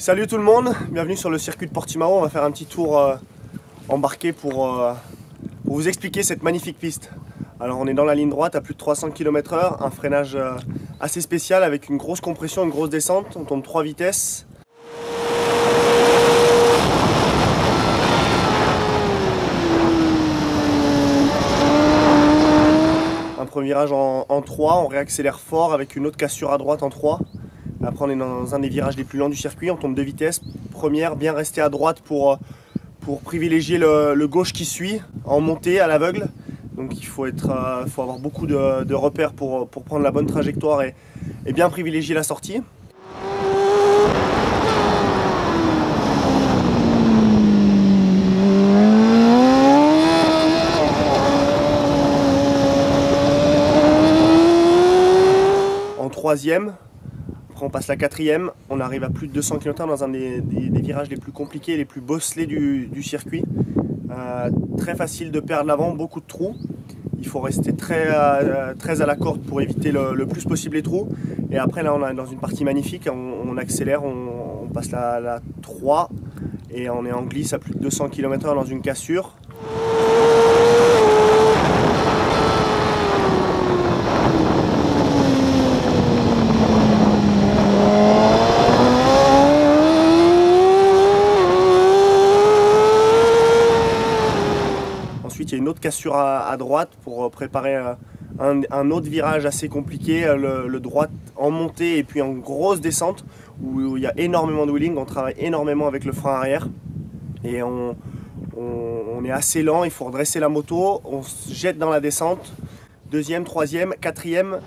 Salut tout le monde, bienvenue sur le circuit de Portimao. On va faire un petit tour embarqué pour vous expliquer cette magnifique piste. Alors on est dans la ligne droite à plus de 300 km/h, un freinage assez spécial avec une grosse compression, une grosse descente. On tombe 3 vitesses. Un premier virage en 3, on réaccélère fort avec une autre cassure à droite en 3. Après on est dans un des virages les plus lents du circuit, on tombe 2 vitesses. Première, bien rester à droite pour privilégier le gauche qui suit, en montée à l'aveugle. Donc il faut avoir beaucoup de repères pour prendre la bonne trajectoire et bien privilégier la sortie. En troisième, on passe la quatrième, on arrive à plus de 200 km/h dans un des virages les plus compliqués, les plus bosselés du circuit. Très facile de perdre l'avant, beaucoup de trous. Il faut rester très à la corde pour éviter le plus possible les trous. Et après là on est dans une partie magnifique, on accélère, on passe la 3 et on est en glisse à plus de 200 km/h dans une cassure. Ensuite, il y a une autre cassure à droite pour préparer un autre virage assez compliqué, le droite en montée et puis en grosse descente où il y a énormément de wheeling, on travaille énormément avec le frein arrière et on est assez lent, il faut redresser la moto, on se jette dans la descente, deuxième, troisième, quatrième.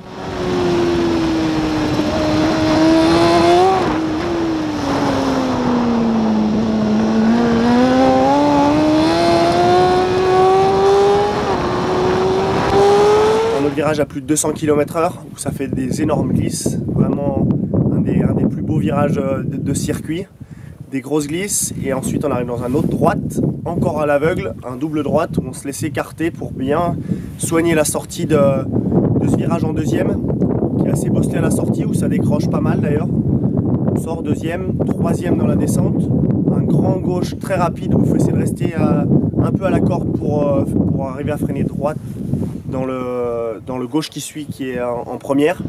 Virage à plus de 200 km/h où ça fait des énormes glisses, vraiment un des plus beaux virages de circuit, des grosses glisses, et ensuite on arrive dans un autre droite, encore à l'aveugle, un double droite où on se laisse écarter pour bien soigner la sortie de ce virage en deuxième qui est assez bosselé à la sortie où ça décroche pas mal d'ailleurs. On sort deuxième, troisième dans la descente, un grand gauche très rapide où il faut essayer de rester un peu à la corde pour arriver à freiner droite dans le gauche qui suit, qui est en première.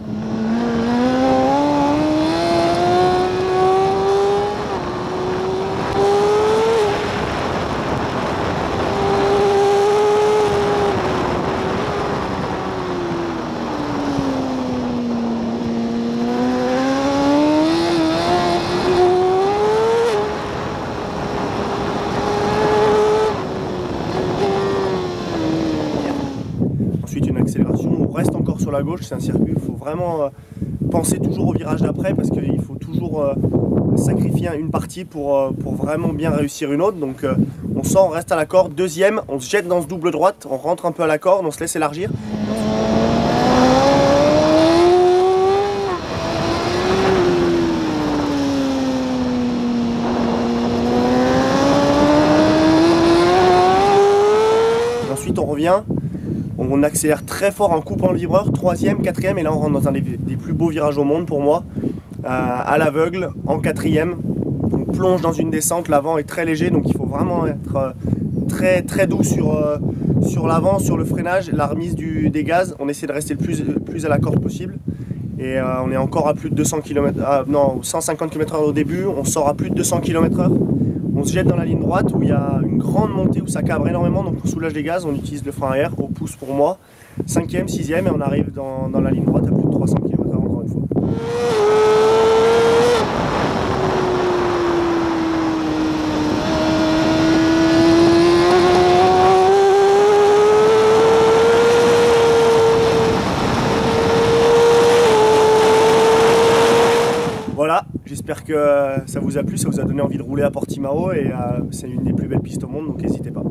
Ensuite une accélération, on reste encore sur la gauche, c'est un circuit, il faut vraiment penser toujours au virage d'après parce qu'il faut toujours sacrifier une partie pour vraiment bien réussir une autre. Donc on sort, on reste à la corde, deuxième, on se jette dans ce double droite, on rentre un peu à la corde, on se laisse élargir. Ensuite on revient. On accélère très fort en coupant le vibreur, troisième, quatrième, et là on rentre dans un des plus beaux virages au monde pour moi, à l'aveugle, en quatrième. On plonge dans une descente, l'avant est très léger, donc il faut vraiment être très doux sur l'avant, sur le freinage, la remise des gaz. On essaie de rester le plus à la corde possible. Et on est encore à plus de 200 km, non, 150 km/h au début, on sort à plus de 200 km/h. On se jette dans la ligne droite où il y a une grande montée où ça cabre énormément, donc on soulage les gaz, on utilise le frein arrière au pouce pour moi. Cinquième, sixième, et on arrive dans la ligne droite à plus de 300 km/h encore une fois. Voilà, j'espère que ça vous a plu, ça vous a donné envie de rouler à Portimao et c'est une des plus belles pistes au monde, donc n'hésitez pas.